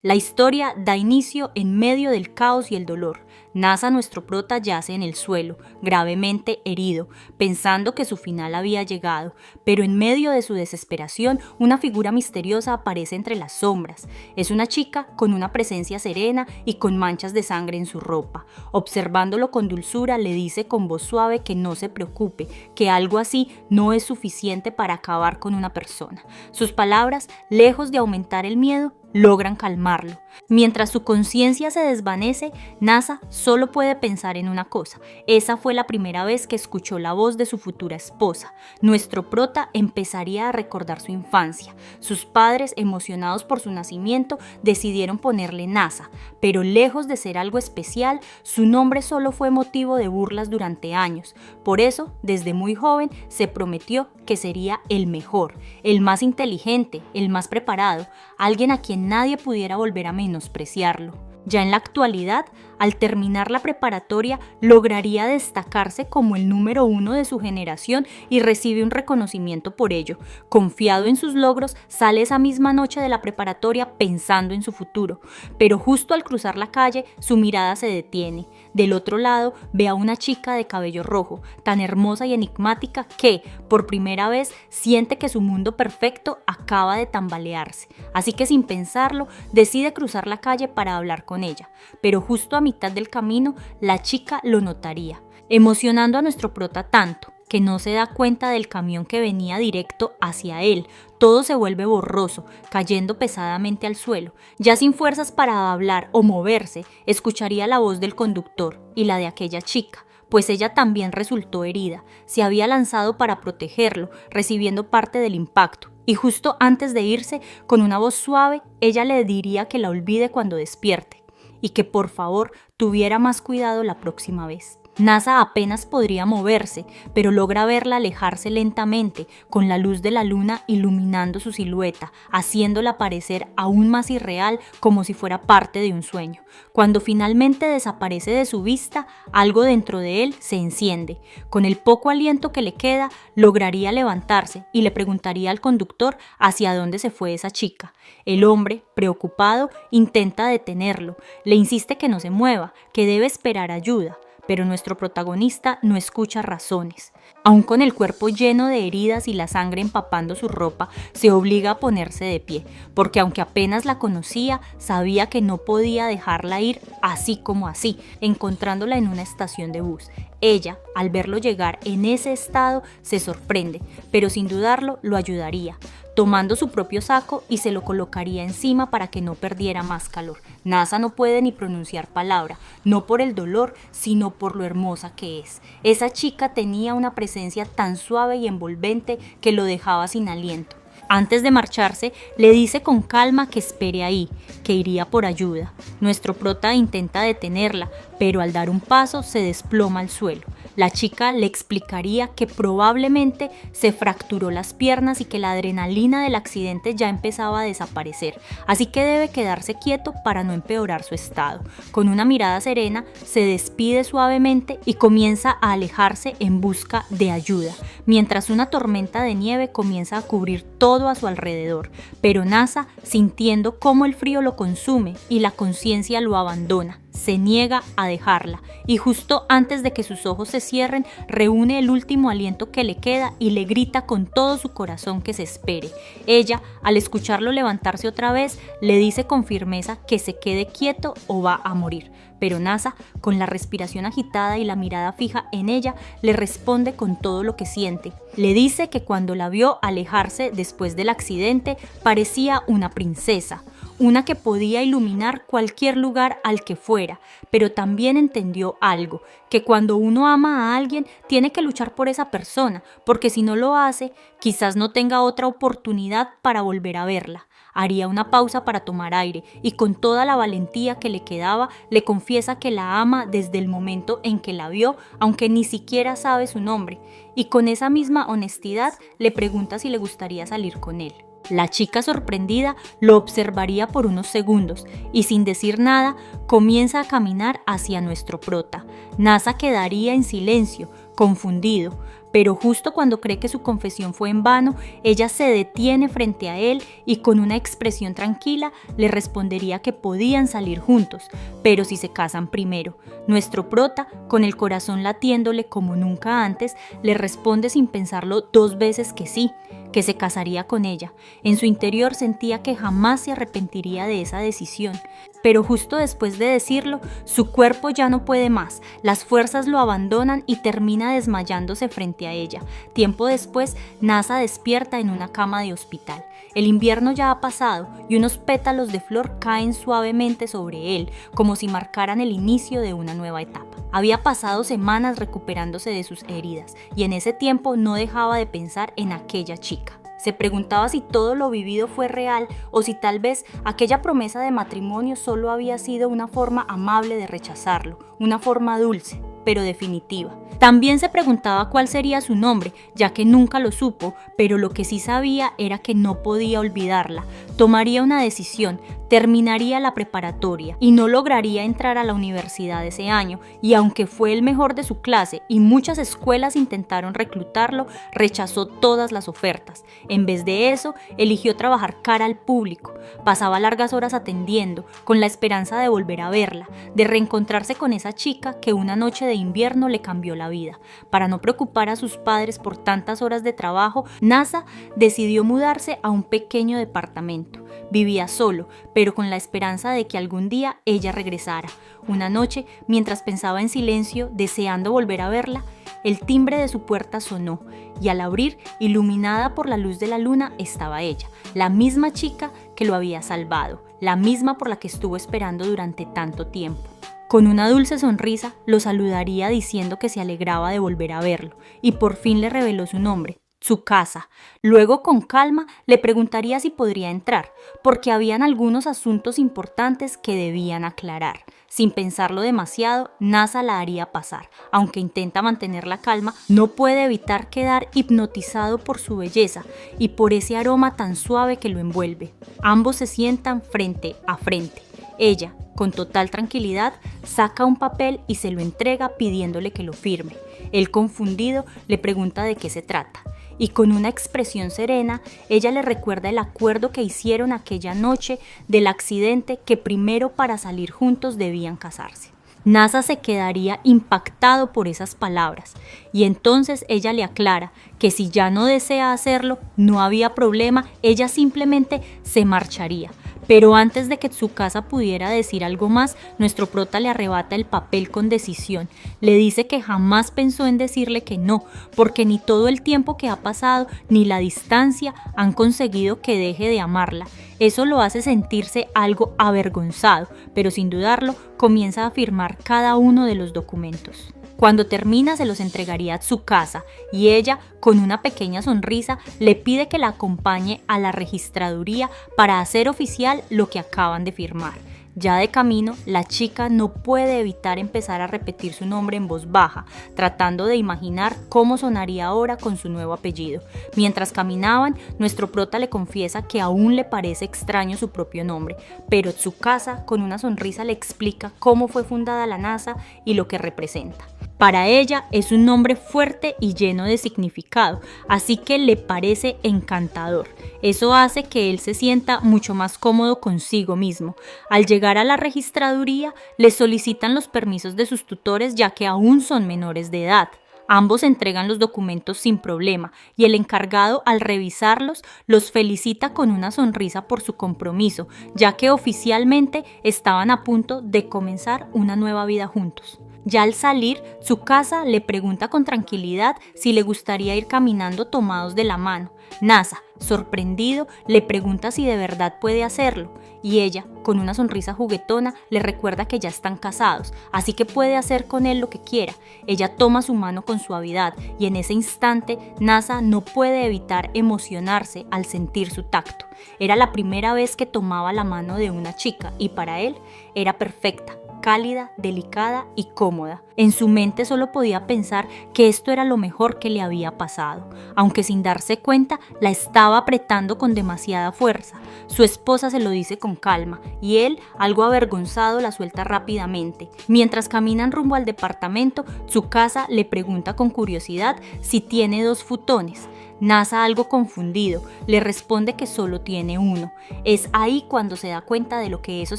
La historia da inicio en medio del caos y el dolor. Nasa, nuestro prota, yace en el suelo, gravemente herido, pensando que su final había llegado, pero en medio de su desesperación, una figura misteriosa aparece entre las sombras. Es una chica con una presencia serena y con manchas de sangre en su ropa. Observándolo con dulzura, le dice con voz suave que no se preocupe, que algo así no es suficiente para acabar con una persona. Sus palabras, lejos de aumentar el miedo, logran calmarlo. Mientras su conciencia se desvanece, Nasa solo puede pensar en una cosa. Esa fue la primera vez que escuchó la voz de su futura esposa. Nuestro prota empezaría a recordar su infancia. Sus padres, emocionados por su nacimiento, decidieron ponerle Nasa, pero lejos de ser algo especial, su nombre solo fue motivo de burlas durante años. Por eso, desde muy joven, se prometió que sería el mejor, el más inteligente, el más preparado, alguien a quien nadie pudiera volver a menospreciarlo. Ya en la actualidad, al terminar la preparatoria, lograría destacarse como el número 1 de su generación y recibe un reconocimiento por ello. Confiado en sus logros, sale esa misma noche de la preparatoria pensando en su futuro. Pero justo al cruzar la calle, su mirada se detiene. Del otro lado, ve a una chica de cabello rojo, tan hermosa y enigmática que, por primera vez, siente que su mundo perfecto acaba de tambalearse. Así que sin pensarlo, decide cruzar la calle para hablar con ella, pero justo a mitad del camino la chica lo notaría, emocionando a nuestro prota tanto que no se da cuenta del camión que venía directo hacia él. Todo se vuelve borroso, cayendo pesadamente al suelo. Ya sin fuerzas para hablar o moverse, escucharía la voz del conductor y la de aquella chica, pues ella también resultó herida. Se había lanzado para protegerlo, recibiendo parte del impacto. Y justo antes de irse, con una voz suave, ella le diría que la olvide cuando despierte y que por favor tuviera más cuidado la próxima vez. Nasa apenas podría moverse, pero logra verla alejarse lentamente, con la luz de la luna iluminando su silueta, haciéndola parecer aún más irreal, como si fuera parte de un sueño. Cuando finalmente desaparece de su vista, algo dentro de él se enciende. Con el poco aliento que le queda, lograría levantarse y le preguntaría al conductor hacia dónde se fue esa chica. El hombre, preocupado, intenta detenerlo. Le insiste que no se mueva, que debe esperar ayuda. Pero nuestro protagonista no escucha razones. Aún con el cuerpo lleno de heridas y la sangre empapando su ropa, se obliga a ponerse de pie, porque aunque apenas la conocía, sabía que no podía dejarla ir así como así, encontrándola en una estación de bus. Ella, al verlo llegar en ese estado, se sorprende, pero sin dudarlo lo ayudaría, tomando su propio saco y se lo colocaría encima para que no perdiera más calor. Nasa no puede ni pronunciar palabra, no por el dolor, sino por lo hermosa que es. Esa chica tenía una presencia tan suave y envolvente que lo dejaba sin aliento. Antes de marcharse, le dice con calma que espere ahí, que iría por ayuda. Nuestro prota intenta detenerla, pero al dar un paso se desploma al suelo. La chica le explicaría que probablemente se fracturó las piernas y que la adrenalina del accidente ya empezaba a desaparecer, así que debe quedarse quieto para no empeorar su estado. Con una mirada serena, se despide suavemente y comienza a alejarse en busca de ayuda, mientras una tormenta de nieve comienza a cubrir todo a su alrededor. Pero Nasa, sintiendo cómo el frío lo consume y la conciencia lo abandona, se niega a dejarla y justo antes de que sus ojos se cierren, reúne el último aliento que le queda y le grita con todo su corazón que se espere. Ella, al escucharlo levantarse otra vez, le dice con firmeza que se quede quieto o va a morir. Pero Nasa, con la respiración agitada y la mirada fija en ella, le responde con todo lo que siente. Le dice que cuando la vio alejarse después del accidente, parecía una princesa, una que podía iluminar cualquier lugar al que fuera, pero también entendió algo, que cuando uno ama a alguien tiene que luchar por esa persona, porque si no lo hace, quizás no tenga otra oportunidad para volver a verla. Haría una pausa para tomar aire y con toda la valentía que le quedaba, le confiesa que la ama desde el momento en que la vio, aunque ni siquiera sabe su nombre, y con esa misma honestidad le pregunta si le gustaría salir con él. La chica, sorprendida, lo observaría por unos segundos y sin decir nada comienza a caminar hacia nuestro prota. Nasa quedaría en silencio, confundido, pero justo cuando cree que su confesión fue en vano, ella se detiene frente a él y con una expresión tranquila le respondería que podían salir juntos, pero si se casan primero. Nuestro prota, con el corazón latiéndole como nunca antes, le responde sin pensarlo 2 veces que sí, que se casaría con ella. En su interior sentía que jamás se arrepentiría de esa decisión, pero justo después de decirlo, su cuerpo ya no puede más, las fuerzas lo abandonan y termina desmayándose frente a ella. Tiempo después, Nasa despierta en una cama de hospital. El invierno ya ha pasado y unos pétalos de flor caen suavemente sobre él, como si marcaran el inicio de una nueva etapa. Había pasado semanas recuperándose de sus heridas y en ese tiempo no dejaba de pensar en aquella chica. Se preguntaba si todo lo vivido fue real o si tal vez aquella promesa de matrimonio solo había sido una forma amable de rechazarlo, una forma dulce, pero definitiva. También se preguntaba cuál sería su nombre, ya que nunca lo supo, pero lo que sí sabía era que no podía olvidarla. Tomaría una decisión, terminaría la preparatoria y no lograría entrar a la universidad ese año, y aunque fue el mejor de su clase y muchas escuelas intentaron reclutarlo, rechazó todas las ofertas. En vez de eso, eligió trabajar cara al público. Pasaba largas horas atendiendo, con la esperanza de volver a verla, de reencontrarse con esa chica que una noche de invierno le cambió la vida. Para no preocupar a sus padres por tantas horas de trabajo, Nasa decidió mudarse a un pequeño departamento. Vivía solo, pero con la esperanza de que algún día ella regresara. Una noche, mientras pensaba en silencio, deseando volver a verla, el timbre de su puerta sonó y al abrir, iluminada por la luz de la luna, estaba ella, la misma chica que lo había salvado, la misma por la que estuvo esperando durante tanto tiempo. Con una dulce sonrisa lo saludaría diciendo que se alegraba de volver a verlo y por fin le reveló su nombre, su casa. Luego con calma le preguntaría si podría entrar, porque habían algunos asuntos importantes que debían aclarar. Sin pensarlo demasiado, Nasa la haría pasar. Aunque intenta mantener la calma, no puede evitar quedar hipnotizado por su belleza y por ese aroma tan suave que lo envuelve. Ambos se sientan frente a frente. Ella, con total tranquilidad, saca un papel y se lo entrega pidiéndole que lo firme. Él, confundido, le pregunta de qué se trata. Y con una expresión serena, ella le recuerda el acuerdo que hicieron aquella noche del accidente, que primero para salir juntos debían casarse. Nasa se quedaría impactado por esas palabras y entonces ella le aclara que si ya no desea hacerlo, no había problema, ella simplemente se marcharía. Pero antes de que Tsukasa pudiera decir algo más, nuestro prota le arrebata el papel con decisión. Le dice que jamás pensó en decirle que no, porque ni todo el tiempo que ha pasado ni la distancia han conseguido que deje de amarla. Eso lo hace sentirse algo avergonzado, pero sin dudarlo comienza a firmar cada uno de los documentos. Cuando termina se los entregaría a Tsukasa y ella, con una pequeña sonrisa, le pide que la acompañe a la registraduría para hacer oficial lo que acaban de firmar. Ya de camino, la chica no puede evitar empezar a repetir su nombre en voz baja, tratando de imaginar cómo sonaría ahora con su nuevo apellido. Mientras caminaban, nuestro prota le confiesa que aún le parece extraño su propio nombre, pero Tsukasa, con una sonrisa, le explica cómo fue fundada la NASA y lo que representa. Para ella es un nombre fuerte y lleno de significado, así que le parece encantador. Eso hace que él se sienta mucho más cómodo consigo mismo. Al llegar a la registraduría, le solicitan los permisos de sus tutores, ya que aún son menores de edad. Ambos entregan los documentos sin problema y el encargado, al revisarlos, los felicita con una sonrisa por su compromiso, ya que oficialmente estaban a punto de comenzar una nueva vida juntos. Ya al salir, Tsukasa le pregunta con tranquilidad si le gustaría ir caminando tomados de la mano. Nasa, sorprendido, le pregunta si de verdad puede hacerlo, y ella, con una sonrisa juguetona, le recuerda que ya están casados, así que puede hacer con él lo que quiera. Ella toma su mano con suavidad, y en ese instante, Nasa no puede evitar emocionarse al sentir su tacto. Era la primera vez que tomaba la mano de una chica, y para él era perfecta. cálida, delicada y cómoda. En su mente solo podía pensar que esto era lo mejor que le había pasado, aunque sin darse cuenta la estaba apretando con demasiada fuerza. Su esposa se lo dice con calma y él, algo avergonzado, la suelta rápidamente. Mientras caminan rumbo al departamento, Tsukasa le pregunta con curiosidad si tiene 2 futones. Nasa, algo confundido, le responde que solo tiene uno. Es ahí cuando se da cuenta de lo que eso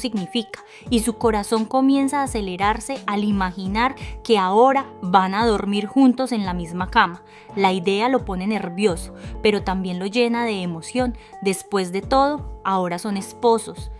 significa y su corazón comienza a acelerarse al imaginar que ahora van a dormir juntos en la misma cama. La idea lo pone nervioso, pero también lo llena de emoción. Después de todo, ahora son esposos.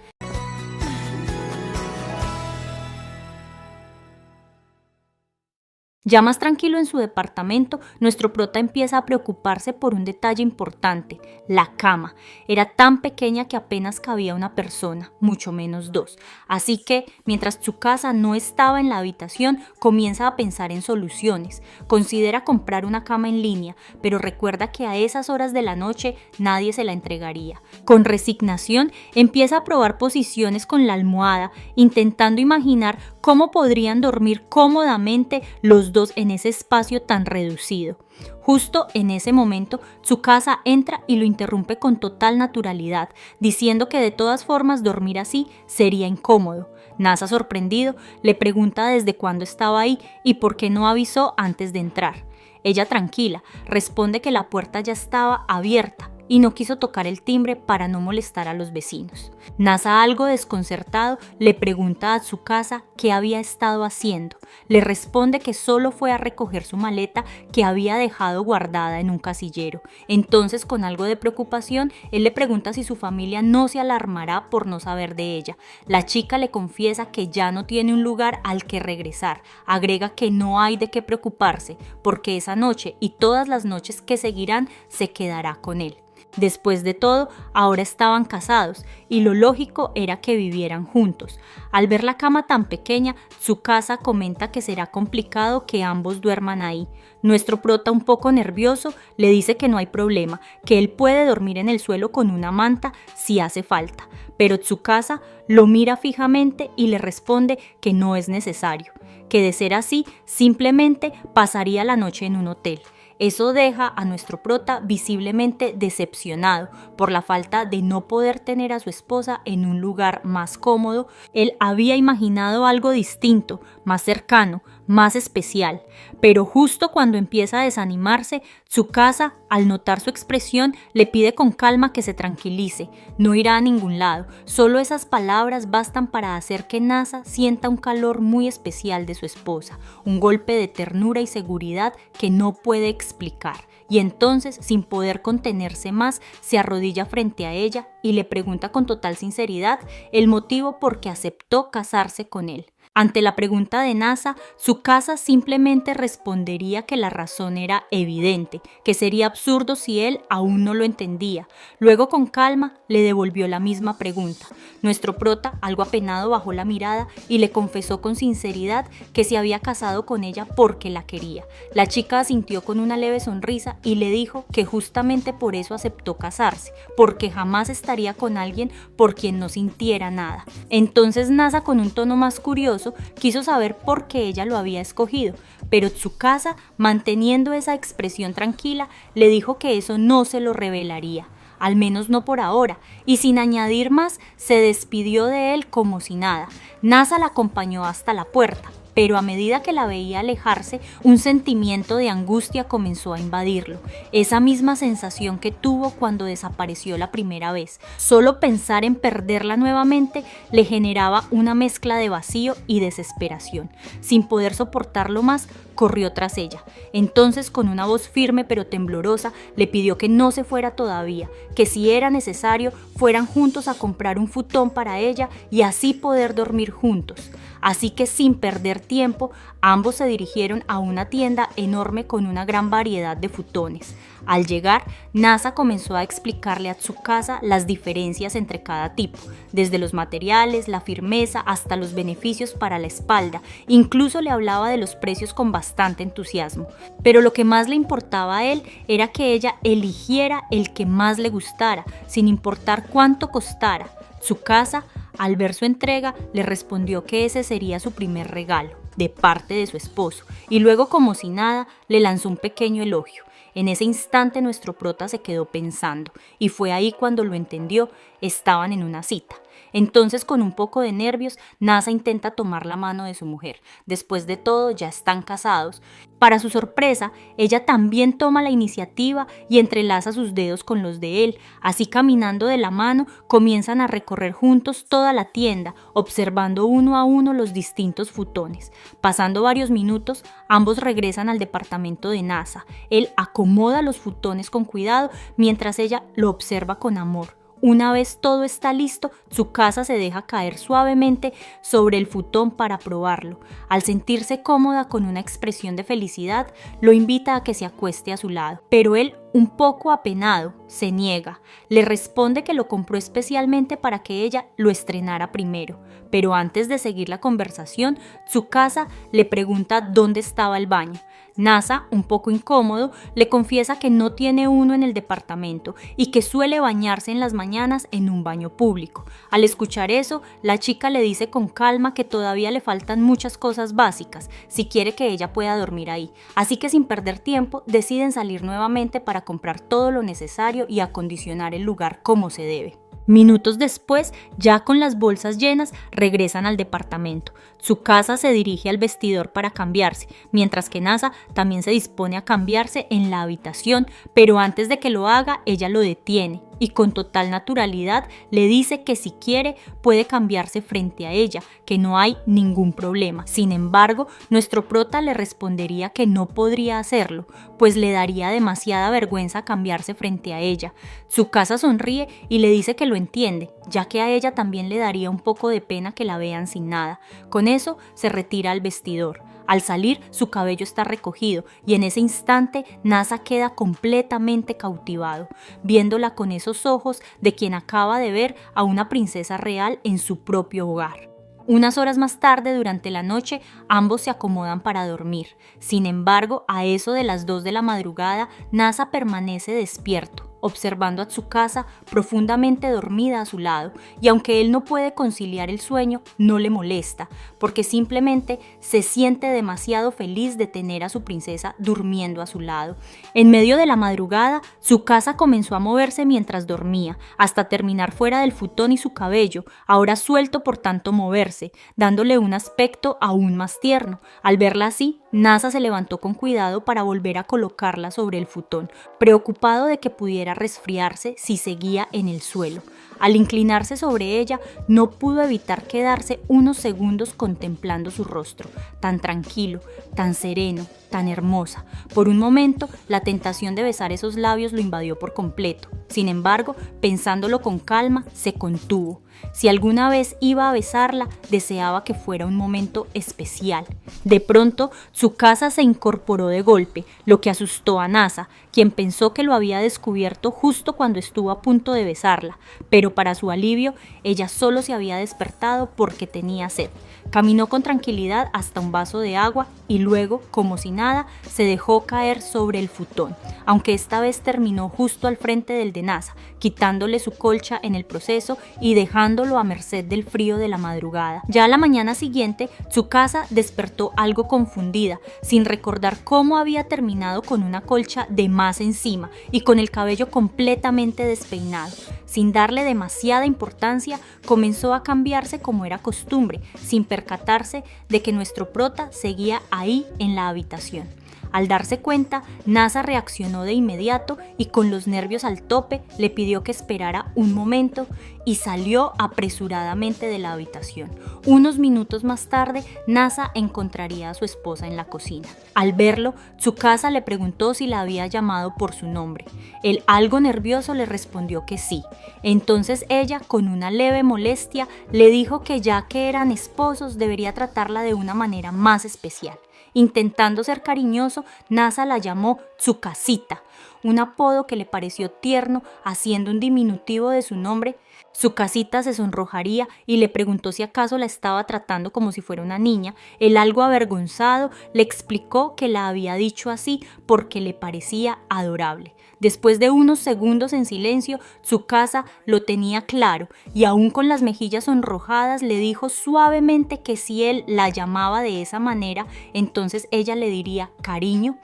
Ya más tranquilo en su departamento, nuestro prota empieza a preocuparse por un detalle importante: la cama. Era tan pequeña que apenas cabía una persona, mucho menos 2. Así que, mientras Tsukasa no estaba en la habitación, comienza a pensar en soluciones. Considera comprar una cama en línea, pero recuerda que a esas horas de la noche nadie se la entregaría. Con resignación, empieza a probar posiciones con la almohada, intentando imaginar cómo podrían dormir cómodamente los dos en ese espacio tan reducido. Justo en ese momento, Tsukasa entra y lo interrumpe con total naturalidad, diciendo que de todas formas dormir así sería incómodo. Nasa, sorprendido, le pregunta desde cuándo estaba ahí y por qué no avisó antes de entrar. Ella, tranquila, responde que la puerta ya estaba abierta y no quiso tocar el timbre para no molestar a los vecinos. Nasa, algo desconcertado, le pregunta a Tsukasa qué había estado haciendo. Le responde que solo fue a recoger su maleta que había dejado guardada en un casillero. Entonces, con algo de preocupación, él le pregunta si su familia no se alarmará por no saber de ella. La chica le confiesa que ya no tiene un lugar al que regresar. Agrega que no hay de qué preocuparse, porque esa noche y todas las noches que seguirán se quedará con él. Después de todo, ahora estaban casados y lo lógico era que vivieran juntos. Al ver la cama tan pequeña, Tsukasa comenta que será complicado que ambos duerman ahí. Nuestro prota, un poco nervioso, le dice que no hay problema, que él puede dormir en el suelo con una manta si hace falta. Pero Tsukasa lo mira fijamente y le responde que no es necesario, que de ser así, simplemente pasaría la noche en un hotel. Eso deja a nuestro prota visiblemente decepcionado por la falta de no poder tener a su esposa en un lugar más cómodo. Él había imaginado algo distinto, más cercano, más especial, pero justo cuando empieza a desanimarse, Tsukasa, al notar su expresión, le pide con calma que se tranquilice. No irá a ningún lado, solo esas palabras bastan para hacer que Nasa sienta un calor muy especial de su esposa, un golpe de ternura y seguridad que no puede explicar. Y entonces, sin poder contenerse más, se arrodilla frente a ella y le pregunta con total sinceridad el motivo por que aceptó casarse con él. Ante la pregunta de Nasa, Tsukasa simplemente respondería que la razón era evidente, que sería absurdo si él aún no lo entendía. Luego, con calma, le devolvió la misma pregunta. Nuestro prota, algo apenado, bajó la mirada y le confesó con sinceridad que se había casado con ella porque la quería. La chica asintió con una leve sonrisa y le dijo que justamente por eso aceptó casarse, porque jamás estaría con alguien por quien no sintiera nada. Entonces Nasa, con un tono más curioso, quiso saber por qué ella lo había escogido, pero Tsukasa, manteniendo esa expresión tranquila, le dijo que eso no se lo revelaría, al menos no por ahora, y sin añadir más, se despidió de él como si nada. Nasa la acompañó hasta la puerta, pero a medida que la veía alejarse, un sentimiento de angustia comenzó a invadirlo, esa misma sensación que tuvo cuando desapareció la primera vez. Solo pensar en perderla nuevamente le generaba una mezcla de vacío y desesperación. Sin poder soportarlo más, corrió tras ella. Entonces, con una voz firme pero temblorosa, le pidió que no se fuera todavía, que si era necesario, fueran juntos a comprar un futón para ella y así poder dormir juntos. Así que, sin perder tiempo, ambos se dirigieron a una tienda enorme con una gran variedad de futones. Al llegar, Nasa comenzó a explicarle a Tsukasa las diferencias entre cada tipo, desde los materiales, la firmeza, hasta los beneficios para la espalda. Incluso le hablaba de los precios con bastante entusiasmo. Pero lo que más le importaba a él era que ella eligiera el que más le gustara, sin importar cuánto costara. Tsukasa, Al ver su entrega, le respondió que ese sería su primer regalo, de parte de su esposo, y luego, como si nada, le lanzó un pequeño elogio. En ese instante nuestro prota se quedó pensando, y fue ahí cuando lo entendió. Estaban en una cita. Entonces, con un poco de nervios, Nasa intenta tomar la mano de su mujer. Después de todo, ya están casados. Para su sorpresa, ella también toma la iniciativa y entrelaza sus dedos con los de él. Así, caminando de la mano, comienzan a recorrer juntos toda la tienda, observando uno a uno los distintos futones. Pasando varios minutos, ambos regresan al departamento de Nasa. Él acomoda los futones con cuidado, mientras ella lo observa con amor. Una vez todo está listo, Tsukasa se deja caer suavemente sobre el futón para probarlo. Al sentirse cómoda con una expresión de felicidad, lo invita a que se acueste a su lado. Pero él, un poco apenado, se niega. Le responde que lo compró especialmente para que ella lo estrenara primero. Pero antes de seguir la conversación, Tsukasa le pregunta dónde estaba el baño. Nasa, un poco incómodo, le confiesa que no tiene uno en el departamento y que suele bañarse en las mañanas en un baño público. Al escuchar eso, la chica le dice con calma que todavía le faltan muchas cosas básicas si quiere que ella pueda dormir ahí. Así que, sin perder tiempo, deciden salir nuevamente para comprar todo lo necesario y acondicionar el lugar como se debe. Minutos después, ya con las bolsas llenas, regresan al departamento. Tsukasa se dirige al vestidor para cambiarse, mientras que Nasa también se dispone a cambiarse en la habitación, pero antes de que lo haga, ella lo detiene y con total naturalidad le dice que si quiere puede cambiarse frente a ella, que no hay ningún problema. Sin embargo, nuestro prota le respondería que no podría hacerlo, pues le daría demasiada vergüenza cambiarse frente a ella. Tsukasa sonríe y le dice que lo entiende, ya que a ella también le daría un poco de pena que la vean sin nada. Con eso se retira al vestidor. Al salir, su cabello está recogido y en ese instante Nasa queda completamente cautivado, viéndola con esos ojos de quien acaba de ver a una princesa real en su propio hogar. Unas horas más tarde, durante la noche, ambos se acomodan para dormir. Sin embargo, a eso de las 2 de la madrugada, Nasa permanece despierto, observando a Tsukasa profundamente dormida a su lado, y aunque él no puede conciliar el sueño, no le molesta, porque simplemente se siente demasiado feliz de tener a su princesa durmiendo a su lado. En medio de la madrugada, Tsukasa comenzó a moverse mientras dormía, hasta terminar fuera del futón y su cabello, ahora suelto por tanto moverse, dándole un aspecto aún más tierno. Al verla así, Nasa se levantó con cuidado para volver a colocarla sobre el futón, preocupado de que pudiera resfriarse si seguía en el suelo. Al inclinarse sobre ella, no pudo evitar quedarse unos segundos contemplando su rostro, tan tranquilo, tan sereno, tan hermosa. Por un momento, la tentación de besar esos labios lo invadió por completo. Sin embargo, pensándolo con calma, se contuvo. Si alguna vez iba a besarla, deseaba que fuera un momento especial. De pronto, Tsukasa se incorporó de golpe, lo que asustó a Nasa, quien pensó que lo había descubierto justo cuando estuvo a punto de besarla, pero para su alivio, ella solo se había despertado porque tenía sed. Caminó con tranquilidad hasta un vaso de agua y luego, como si nada, se dejó caer sobre el futón, aunque esta vez terminó justo al frente del de Nasa, quitándole su colcha en el proceso y dejándolo a merced del frío de la madrugada. Ya a la mañana siguiente, Tsukasa despertó algo confundida, sin recordar cómo había terminado con una colcha de más encima y con el cabello completamente despeinado. Sin darle demasiada importancia, comenzó a cambiarse como era costumbre, sin percatarse de que nuestro prota seguía ahí en la habitación. Al darse cuenta, Nasa reaccionó de inmediato y con los nervios al tope le pidió que esperara un momento y salió apresuradamente de la habitación. Unos minutos más tarde, Nasa encontraría a su esposa en la cocina. Al verlo, Tsukasa le preguntó si la había llamado por su nombre. Él, algo nervioso, le respondió que sí. Entonces ella, con una leve molestia, le dijo que ya que eran esposos, debería tratarla de una manera más especial. Intentando ser cariñoso, Nasa la llamó Tsukasita, un apodo que le pareció tierno, haciendo un diminutivo de su nombre. Tsukasita se sonrojaría y le preguntó si acaso la estaba tratando como si fuera una niña. Él, algo avergonzado, le explicó que la había dicho así porque le parecía adorable. Después de unos segundos en silencio, Tsukasa lo tenía claro y aún con las mejillas sonrojadas le dijo suavemente que si él la llamaba de esa manera, entonces ella le diría cariño.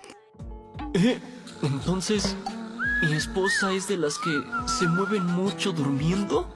Entonces, ¿mi esposa es de las que se mueven mucho durmiendo?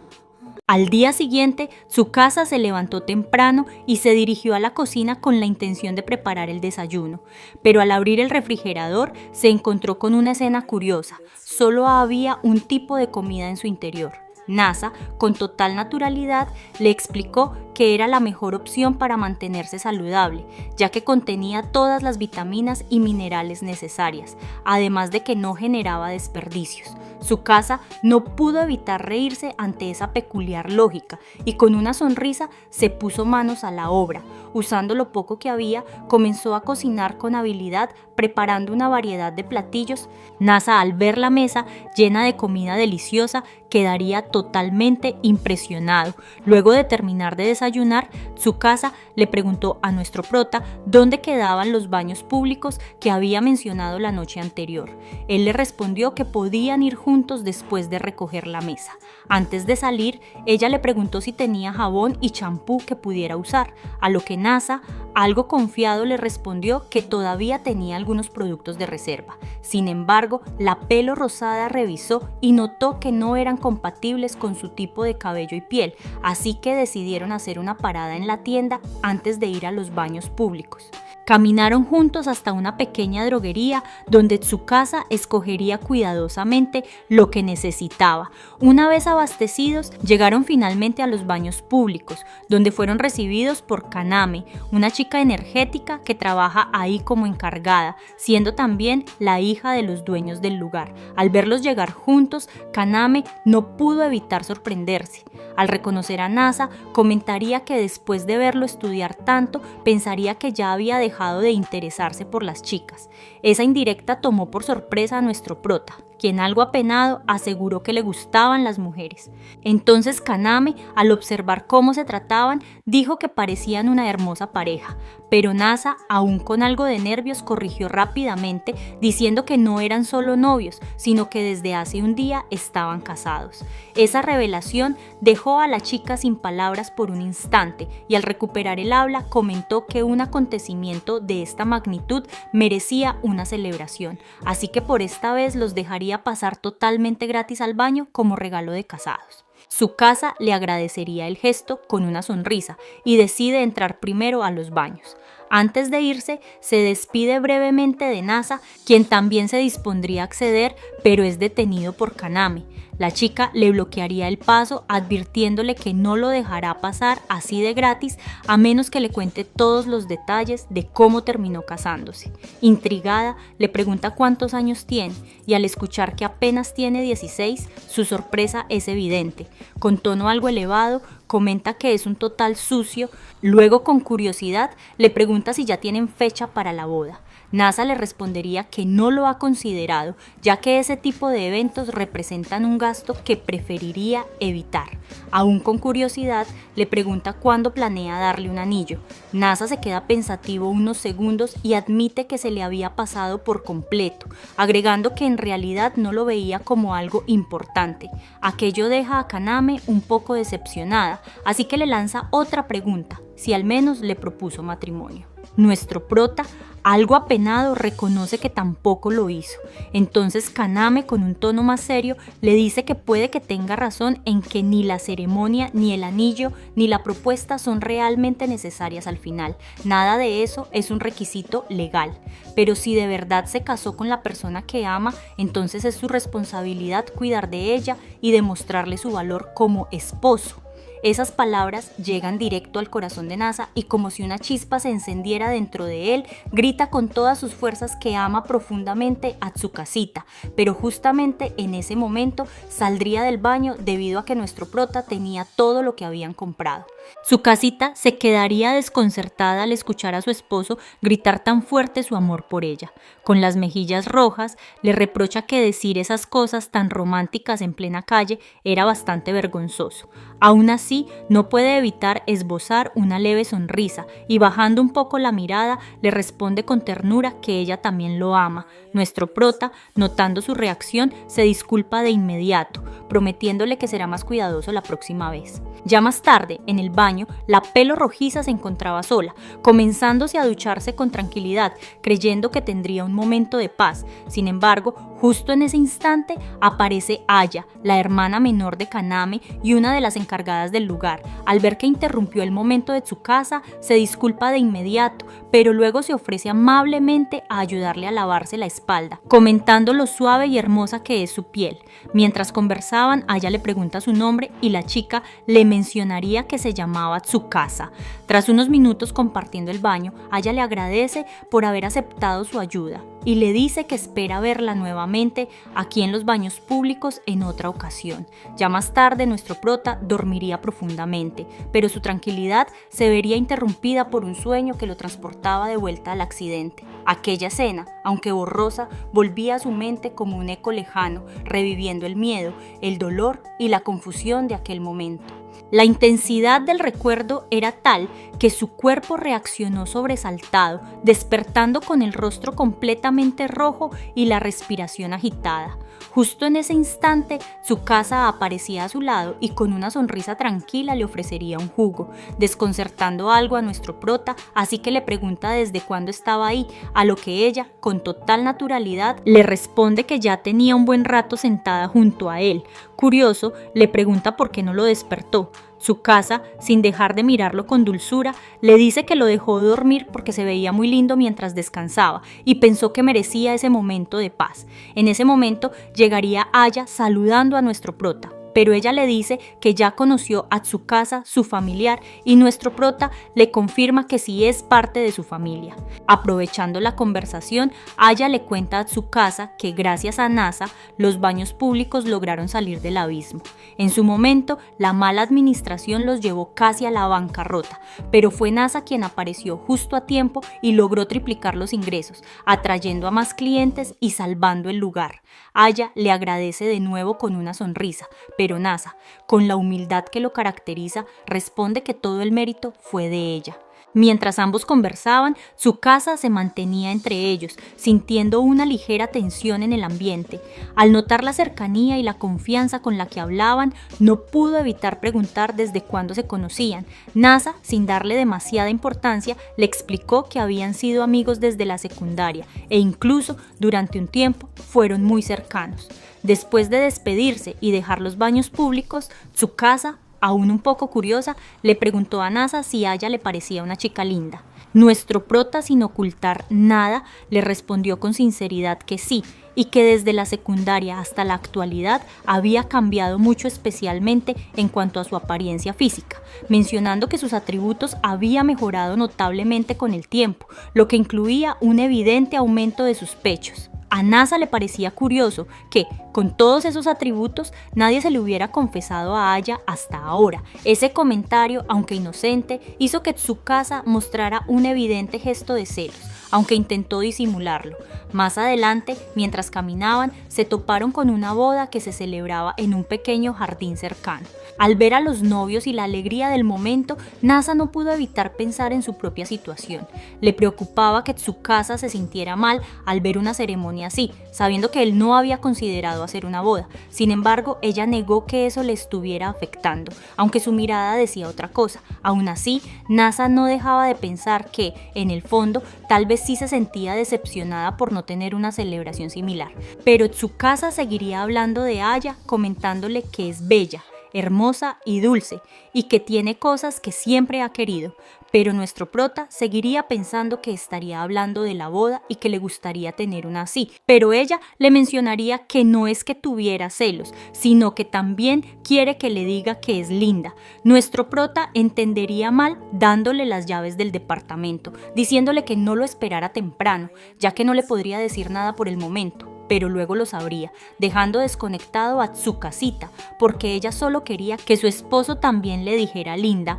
Al día siguiente, Tsukasa se levantó temprano y se dirigió a la cocina con la intención de preparar el desayuno, pero al abrir el refrigerador se encontró con una escena curiosa. Solo había un tipo de comida en su interior. Nasa, con total naturalidad, le explicó que era la mejor opción para mantenerse saludable, ya que contenía todas las vitaminas y minerales necesarias, además de que no generaba desperdicios. Tsukasa no pudo evitar reírse ante esa peculiar lógica y con una sonrisa se puso manos a la obra. Usando lo poco que había, comenzó a cocinar con habilidad, preparando una variedad de platillos. Nasa, al ver la mesa llena de comida deliciosa, quedaría totalmente impresionado. Luego de terminar de desayunar, Tsukasa le preguntó a nuestro prota dónde quedaban los baños públicos que había mencionado la noche anterior. Él le respondió que podían ir juntos después de recoger la mesa. Antes de salir, ella le preguntó si tenía jabón y champú que pudiera usar, a lo que Nasa, algo confiado, le respondió que todavía tenía algunos productos de reserva. Sin embargo, la pelo rosada revisó y notó que no eran compatibles con su tipo de cabello y piel, así que decidieron hacer una parada en la tienda antes de ir a los baños públicos. Caminaron juntos hasta una pequeña droguería donde Tsukasa escogería cuidadosamente lo que necesitaba. Una vez abastecidos, llegaron finalmente a los baños públicos, donde fueron recibidos por Kaname, una chica energética que trabaja ahí como encargada, siendo también la hija de los dueños del lugar. Al verlos llegar juntos, Kaname no pudo evitar sorprenderse. Al reconocer a Nasa, comentaría que después de verlo estudiar tanto, pensaría que ya había dejado de interesarse por las chicas. Esa indirecta tomó por sorpresa a nuestro prota, quien algo apenado aseguró que le gustaban las mujeres. Entonces Kaname, al observar cómo se trataban, dijo que parecían una hermosa pareja, pero Nasa, aún con algo de nervios, corrigió rápidamente diciendo que no eran solo novios, sino que desde hace un día estaban casados. Esa revelación dejó a la chica sin palabras por un instante y al recuperar el habla comentó que un acontecimiento de esta magnitud merecía una celebración, así que por esta vez los dejaría pasar totalmente gratis al baño como regalo de casados. Tsukasa le agradecería el gesto con una sonrisa y decide entrar primero a los baños. Antes de irse, se despide brevemente de Nasa, quien también se dispondría a acceder, pero es detenido por Kaname. La chica le bloquearía el paso, advirtiéndole que no lo dejará pasar así de gratis, a menos que le cuente todos los detalles de cómo terminó casándose. Intrigada, le pregunta cuántos años tiene, y al escuchar que apenas tiene 16, su sorpresa es evidente. Con tono algo elevado, comenta que es un total sucio. Luego, con curiosidad, le pregunta si ya tienen fecha para la boda. Nasa le respondería que no lo ha considerado, ya que ese tipo de eventos representan un gasto que preferiría evitar. Aún con curiosidad, le pregunta cuándo planea darle un anillo. Nasa se queda pensativo unos segundos y admite que se le había pasado por completo, agregando que en realidad no lo veía como algo importante. Aquello deja a Kaname un poco decepcionada, así que le lanza otra pregunta, si al menos le propuso matrimonio. Nuestro prota, algo apenado, reconoce que tampoco lo hizo. Entonces Kaname, con un tono más serio, le dice que puede que tenga razón en que ni la ceremonia, ni el anillo, ni la propuesta son realmente necesarias al final. Nada de eso es un requisito legal. Pero si de verdad se casó con la persona que ama, entonces es su responsabilidad cuidar de ella y demostrarle su valor como esposo. Esas palabras llegan directo al corazón de Nasa y como si una chispa se encendiera dentro de él, grita con todas sus fuerzas que ama profundamente a Tsukasita, pero justamente en ese momento saldría del baño debido a que nuestro prota tenía todo lo que habían comprado. Tsukasita se quedaría desconcertada al escuchar a su esposo gritar tan fuerte su amor por ella. Con las mejillas rojas, le reprocha que decir esas cosas tan románticas en plena calle era bastante vergonzoso. Aún así, no puede evitar esbozar una leve sonrisa y bajando un poco la mirada, le responde con ternura que ella también lo ama. Nuestro prota, notando su reacción, se disculpa de inmediato, prometiéndole que será más cuidadoso la próxima vez. Ya más tarde, en el baño, la pelo rojiza se encontraba sola, comenzándose a ducharse con tranquilidad, creyendo que tendría un momento de paz. Sin embargo, justo en ese instante aparece Aya, la hermana menor de Kaname y una de las encargadas del lugar. Al ver que interrumpió el momento de Tsukasa, se disculpa de inmediato, pero luego se ofrece amablemente a ayudarle a lavarse la espalda, comentando lo suave y hermosa que es su piel. Mientras conversaban, Aya le pregunta su nombre y la chica le mencionaría que se llamaba Tsukasa. Tras unos minutos compartiendo el baño, Aya le agradece por haber aceptado su ayuda y le dice que espera verla nuevamente aquí en los baños públicos en otra ocasión. Ya más tarde nuestro prota dormiría profundamente, pero su tranquilidad se vería interrumpida por un sueño que lo transportaba de vuelta al accidente. Aquella escena, aunque borrosa, volvía a su mente como un eco lejano, reviviendo el miedo, el dolor y la confusión de aquel momento. La intensidad del recuerdo era tal que su cuerpo reaccionó sobresaltado, despertando con el rostro completamente rojo y la respiración agitada. Justo en ese instante, Tsukasa aparecía a su lado y con una sonrisa tranquila le ofrecería un jugo, desconcertando algo a nuestro prota, así que le pregunta desde cuándo estaba ahí, a lo que ella, con total naturalidad, le responde que ya tenía un buen rato sentada junto a él. Curioso, le pregunta por qué no lo despertó. Tsukasa, sin dejar de mirarlo con dulzura, le dice que lo dejó dormir porque se veía muy lindo mientras descansaba y pensó que merecía ese momento de paz. En ese momento llegaría Aya saludando a nuestro prota, pero ella le dice que ya conoció a Tsukasa, su familiar, y nuestro prota le confirma que sí es parte de su familia. Aprovechando la conversación, Aya le cuenta a Tsukasa que gracias a Nasa, los baños públicos lograron salir del abismo. En su momento, la mala administración los llevó casi a la bancarrota, pero fue Nasa quien apareció justo a tiempo y logró triplicar los ingresos, atrayendo a más clientes y salvando el lugar. Aya le agradece de nuevo con una sonrisa, pero Nasa, con la humildad que lo caracteriza, responde que todo el mérito fue de ella. Mientras ambos conversaban, Tsukasa se mantenía entre ellos, sintiendo una ligera tensión en el ambiente. Al notar la cercanía y la confianza con la que hablaban, no pudo evitar preguntar desde cuándo se conocían. Nasa, sin darle demasiada importancia, le explicó que habían sido amigos desde la secundaria e incluso durante un tiempo fueron muy cercanos. Después de despedirse y dejar los baños públicos, Tsukasa, aún un poco curiosa, le preguntó a Nasa si a ella le parecía una chica linda. Nuestro prota, sin ocultar nada, le respondió con sinceridad que sí, y que desde la secundaria hasta la actualidad había cambiado mucho, especialmente en cuanto a su apariencia física, mencionando que sus atributos había mejorado notablemente con el tiempo, lo que incluía un evidente aumento de sus pechos. A Nasa le parecía curioso que, con todos esos atributos, nadie se le hubiera confesado a Aya hasta ahora. Ese comentario, aunque inocente, hizo que Tsukasa mostrara un evidente gesto de celos, aunque intentó disimularlo. Más adelante, mientras caminaban, se toparon con una boda que se celebraba en un pequeño jardín cercano. Al ver a los novios y la alegría del momento, Nasa no pudo evitar pensar en su propia situación. Le preocupaba que Tsukasa se sintiera mal al ver una ceremonia así, sabiendo que él no había considerado hacer una boda. Sin embargo, ella negó que eso le estuviera afectando, aunque su mirada decía otra cosa. Aún así, Nasa no dejaba de pensar que, en el fondo, tal vez sí se sentía decepcionada por no tener una celebración similar. Pero Tsukasa seguiría hablando de Aya, comentándole que es bella, hermosa y dulce, y que tiene cosas que siempre ha querido, pero nuestro prota seguiría pensando que estaría hablando de la boda y que le gustaría tener una así, pero ella le mencionaría que no es que tuviera celos, sino que también quiere que le diga que es linda. Nuestro prota entendería mal dándole las llaves del departamento, diciéndole que no lo esperara temprano, ya que no le podría decir nada por el momento. pero luego lo sabría, dejando desconectado a Tsukasita, porque ella solo quería que su esposo también le dijera linda.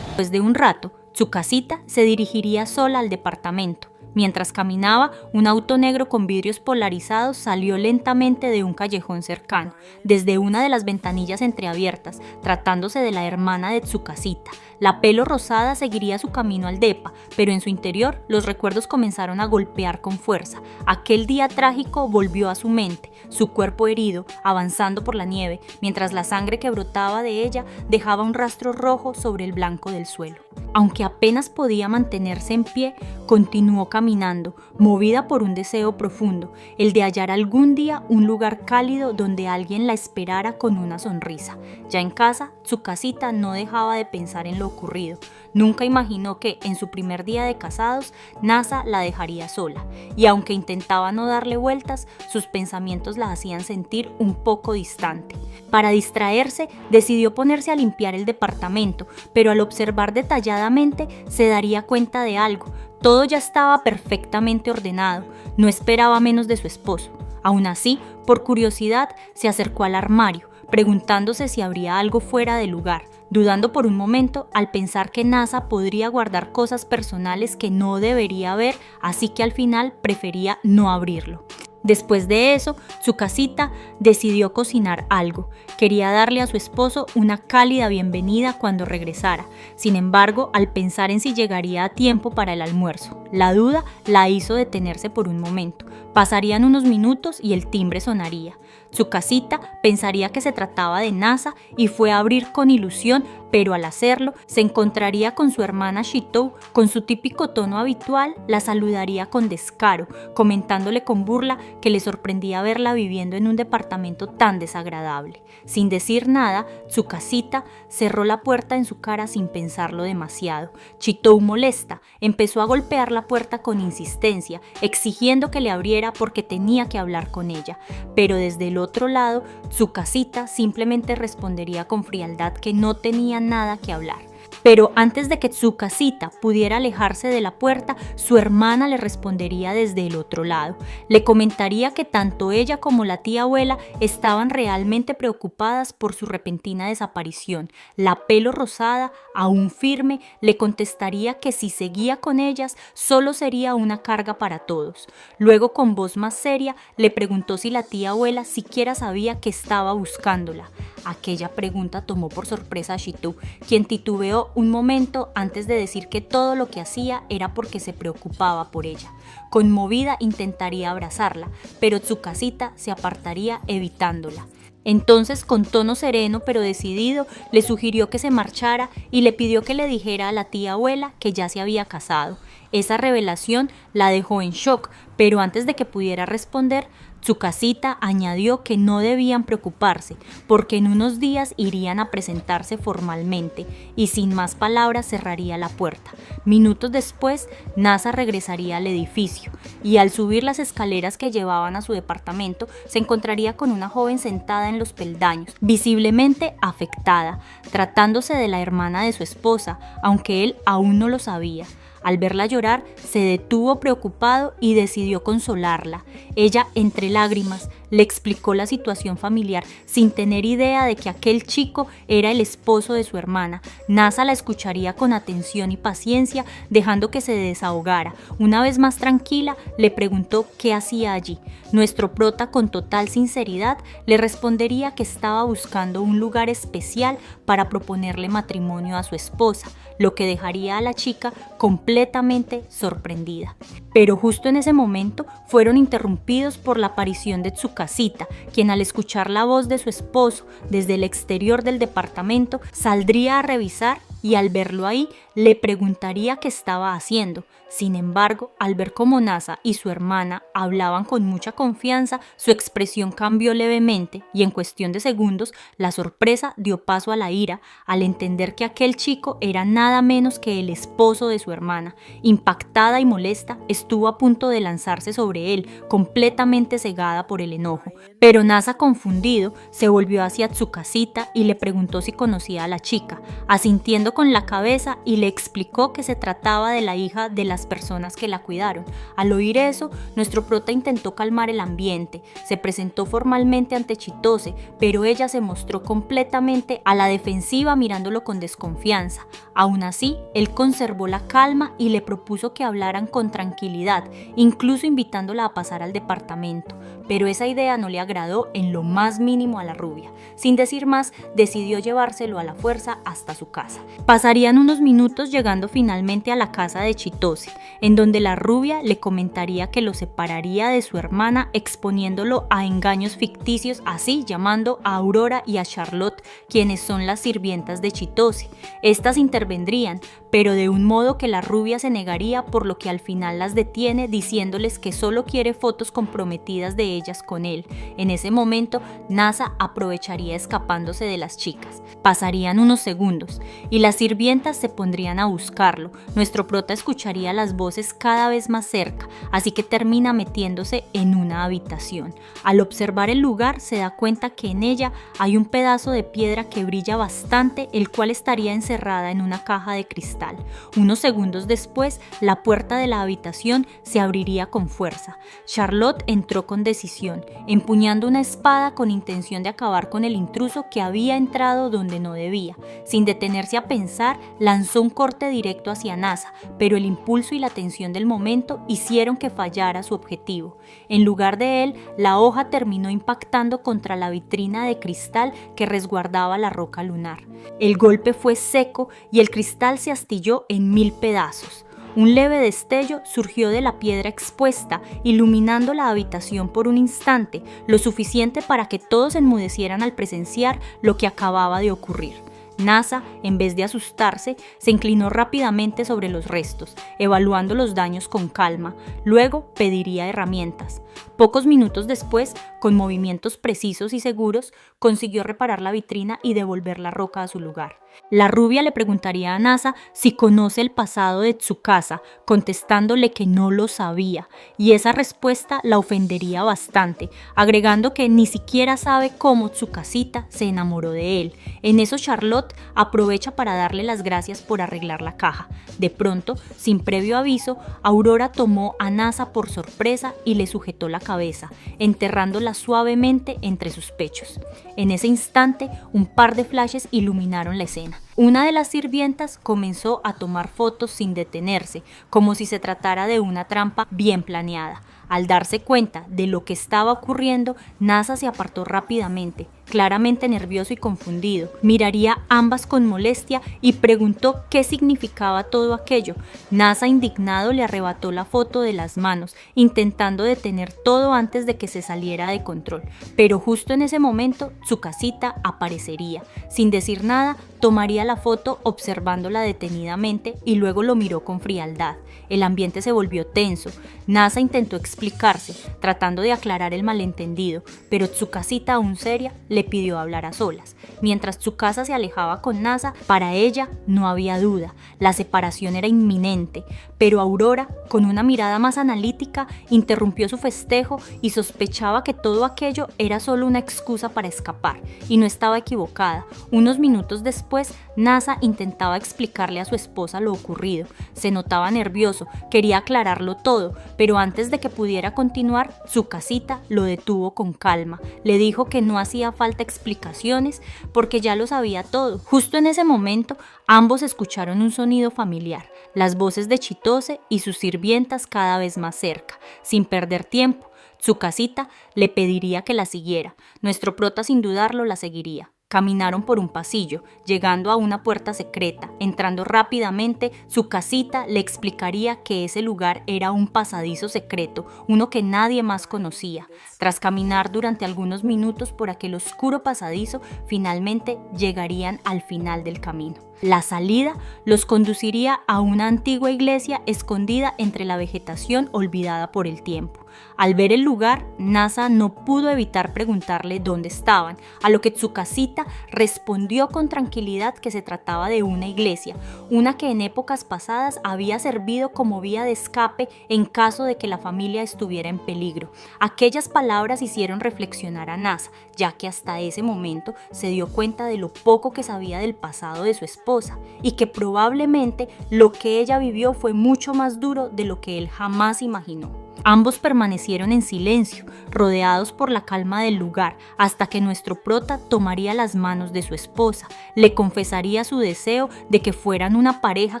Después de un rato, Tsukasita se dirigiría sola al departamento. Mientras caminaba, un auto negro con vidrios polarizados salió lentamente de un callejón cercano, desde una de las ventanillas entreabiertas, tratándose de la hermana de Tsukasita. La pelo rosada seguiría su camino al depa, pero en su interior los recuerdos comenzaron a golpear con fuerza. Aquel día trágico volvió a su mente, su cuerpo herido, avanzando por la nieve, mientras la sangre que brotaba de ella dejaba un rastro rojo sobre el blanco del suelo. Aunque apenas podía mantenerse en pie, continuó caminando, movida por un deseo profundo, el de hallar algún día un lugar cálido donde alguien la esperara con una sonrisa. Ya en casa, Tsukasita no dejaba de pensar en lo ocurrido. Nunca imaginó que, en su primer día de casados, Nasa la dejaría sola, y aunque intentaba no darle vueltas, sus pensamientos la hacían sentir un poco distante. Para distraerse, decidió ponerse a limpiar el departamento, pero al observar detalladamente se daría cuenta de algo. Todo ya estaba perfectamente ordenado, no esperaba menos de su esposo. Aún así, por curiosidad, se acercó al armario, preguntándose si habría algo fuera de lugar, dudando por un momento al pensar que Nasa podría guardar cosas personales que no debería ver, así que al final prefería no abrirlo. Después de eso, Tsukasita decidió cocinar algo. Quería darle a su esposo una cálida bienvenida cuando regresara. Sin embargo, al pensar en si llegaría a tiempo para el almuerzo, la duda la hizo detenerse por un momento. Pasarían unos minutos y el timbre sonaría. Tsukasita pensaría que se trataba de Nasa y fue a abrir con ilusión, pero al hacerlo se encontraría con su hermana Shitou. Con su típico tono habitual la saludaría con descaro, comentándole con burla que le sorprendía verla viviendo en un departamento tan desagradable. Sin decir nada, Tsukasita cerró la puerta en su cara sin pensarlo demasiado. Shitou, molesta, empezó a golpear la puerta con insistencia, exigiendo que le abriera porque tenía que hablar con ella, pero desde el otro lado, Tsukasita simplemente respondería con frialdad que no tenía nada que hablar. Pero antes de que Tsukasita pudiera alejarse de la puerta, su hermana le respondería desde el otro lado. Le comentaría que tanto ella como la tía abuela estaban realmente preocupadas por su repentina desaparición. La pelo rosada, aún firme, le contestaría que si seguía con ellas, solo sería una carga para todos. Luego, con voz más seria, le preguntó si la tía abuela siquiera sabía que estaba buscándola. Aquella pregunta tomó por sorpresa a Shitou, quien titubeó un momento antes de decir que todo lo que hacía era porque se preocupaba por ella. Conmovida intentaría abrazarla, pero Tsukasita se apartaría evitándola. Entonces, con tono sereno pero decidido, le sugirió que se marchara y le pidió que le dijera a la tía abuela que ya se había casado. Esa revelación la dejó en shock, pero antes de que pudiera responder, Tsukasita añadió que no debían preocuparse, porque en unos días irían a presentarse formalmente, y sin más palabras cerraría la puerta. Minutos después, Nasa regresaría al edificio, y al subir las escaleras que llevaban a su departamento, se encontraría con una joven sentada en los peldaños, visiblemente afectada, tratándose de la hermana de su esposa, aunque él aún no lo sabía. Al verla llorar, se detuvo preocupado y decidió consolarla. Ella, entre lágrimas, le explicó la situación familiar sin tener idea de que aquel chico era el esposo de su hermana. Nasa la escucharía con atención y paciencia, dejando que se desahogara. Una vez más tranquila, le preguntó qué hacía allí. Nuestro prota, con total sinceridad, le respondería que estaba buscando un lugar especial para proponerle matrimonio a su esposa, lo que dejaría a la chica completamente sorprendida. Pero justo en ese momento fueron interrumpidos por la aparición de Tsukasita, quien al escuchar la voz de su esposo desde el exterior del departamento saldría a revisar y al verlo ahí le preguntaría qué estaba haciendo. Sin embargo, al ver cómo Nasa y su hermana hablaban con mucha confianza, su expresión cambió levemente y en cuestión de segundos la sorpresa dio paso a la ira al entender que aquel chico era nada menos que el esposo de su hermana. Impactada y molesta, estuvo a punto de lanzarse sobre él, completamente cegada por el enojo. Pero Nasa, confundido, se volvió hacia Tsukasita y le preguntó si conocía a la chica, asintiendo con la cabeza y le explicó que se trataba de la hija de las personas que la cuidaron. Al oír eso, nuestro prota intentó calmar el ambiente, se presentó formalmente ante Chitose, pero ella se mostró completamente a la defensiva mirándolo con desconfianza. Aún así, él conservó la calma y le propuso que hablaran con tranquilidad, incluso invitándola a pasar al departamento, pero esa idea no le agradó en lo más mínimo a la rubia. Sin decir más, decidió llevárselo a la fuerza hasta su casa. Pasarían unos minutos llegando finalmente a la casa de Chitose, en donde la rubia le comentaría que lo separaría de su hermana exponiéndolo a engaños ficticios, así llamando a Aurora y a Charlotte, quienes son las sirvientas de Chitose. Estas intervendrían, pero de un modo que la rubia se negaría, por lo que al final las detiene diciéndoles que solo quiere fotos comprometidas de ellas con él. En ese momento, Nasa aprovecharía escapándose de las chicas. Pasarían unos segundos y las sirvientas se pondrían a buscarlo. Nuestro prota escucharía las voces cada vez más cerca, así que termina metiéndose en una habitación. Al observar el lugar, se da cuenta que en ella hay un pedazo de piedra que brilla bastante, el cual estaría encerrada en una caja de cristal. Unos segundos después, la puerta de la habitación se abriría con fuerza. Charlotte entró con decisión, empuñando una espada con intención de acabar con el intruso que había entrado donde no debía. Sin detenerse a pensar, lanzó un corte directo hacia Nasa, pero el impulso y la tensión del momento hicieron que fallara su objetivo. En lugar de él, la hoja terminó impactando contra la vitrina de cristal que resguardaba la roca lunar. El golpe fue seco y el cristal se astilló en 1000 pedazos. Un leve destello surgió de la piedra expuesta, iluminando la habitación por un instante, lo suficiente para que todos enmudecieran al presenciar lo que acababa de ocurrir. Nasa, en vez de asustarse, se inclinó rápidamente sobre los restos, evaluando los daños con calma. Luego pediría herramientas. Pocos minutos después, con movimientos precisos y seguros, consiguió reparar la vitrina y devolver la roca a su lugar. La rubia le preguntaría a Nasa si conoce el pasado de Tsukasa, contestándole que no lo sabía, y esa respuesta la ofendería bastante, agregando que ni siquiera sabe cómo Tsukasita se enamoró de él. En eso Charlotte aprovecha para darle las gracias por arreglar la caja. De pronto, sin previo aviso, Aurora tomó a Nasa por sorpresa y le sujetó la cabeza, enterrándola suavemente entre sus pechos. En ese instante, un par de flashes iluminaron la escena. Una de las sirvientas comenzó a tomar fotos sin detenerse, como si se tratara de una trampa bien planeada. Al darse cuenta de lo que estaba ocurriendo, Nasa se apartó rápidamente, claramente nervioso y confundido. Miraría ambas con molestia y preguntó qué significaba todo aquello. Nasa, indignado, le arrebató la foto de las manos, intentando detener todo antes de que se saliera de control. Pero justo en ese momento, Tsukasita aparecería. Sin decir nada, tomaría la foto observándola detenidamente y luego lo miró con frialdad. El ambiente se volvió tenso. Nasa intentó explicarse, tratando de aclarar el malentendido, pero Tsukasita, aún seria, le pidió hablar a solas. Mientras Tsukasa se alejaba con Nasa, para ella no había duda, la separación era inminente, pero Aurora, con una mirada más analítica, interrumpió su festejo y sospechaba que todo aquello era solo una excusa para escapar, y no estaba equivocada. Unos minutos después, Nasa intentaba explicarle a su esposa lo ocurrido. Se notaba nervioso, quería aclararlo todo, pero antes de que pudiera continuar, Tsukasita lo detuvo con calma. Le dijo que no hacía falta explicaciones porque ya lo sabía todo. Justo en ese momento, ambos escucharon un sonido familiar, las voces de Chitose y sus sirvientas cada vez más cerca. Sin perder tiempo, Tsukasita le pediría que la siguiera. Nuestro prota, sin dudarlo, la seguiría. Caminaron por un pasillo, llegando a una puerta secreta. Entrando rápidamente, Tsukasita le explicaría que ese lugar era un pasadizo secreto, uno que nadie más conocía. Tras caminar durante algunos minutos por aquel oscuro pasadizo, finalmente llegarían al final del camino. La salida los conduciría a una antigua iglesia escondida entre la vegetación olvidada por el tiempo. Al ver el lugar, Nasa no pudo evitar preguntarle dónde estaban, a lo que Tsukasita respondió con tranquilidad que se trataba de una iglesia, una que en épocas pasadas había servido como vía de escape en caso de que la familia estuviera en peligro. Aquellas palabras hicieron reflexionar a Nasa, ya que hasta ese momento se dio cuenta de lo poco que sabía del pasado de su esposa y que probablemente lo que ella vivió fue mucho más duro de lo que él jamás imaginó. Ambos permanecieron en silencio, rodeados por la calma del lugar, hasta que nuestro prota tomaría las manos de su esposa, le confesaría su deseo de que fueran una pareja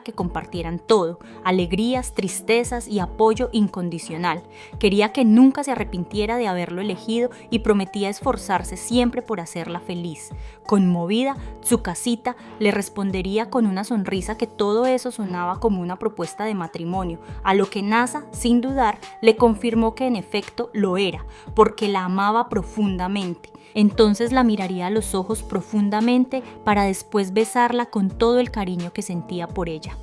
que compartieran todo, alegrías, tristezas y apoyo incondicional. Quería que nunca se arrepintiera de haberlo elegido y prometía esforzarse siempre por hacerla feliz. Conmovida, Tsukasita le respondería con una sonrisa que todo eso sonaba como una propuesta de matrimonio, a lo que Nasa, sin dudar, le confirmó que en efecto lo era, porque la amaba profundamente. Entonces la miraría a los ojos profundamente para después besarla con todo el cariño que sentía por ella.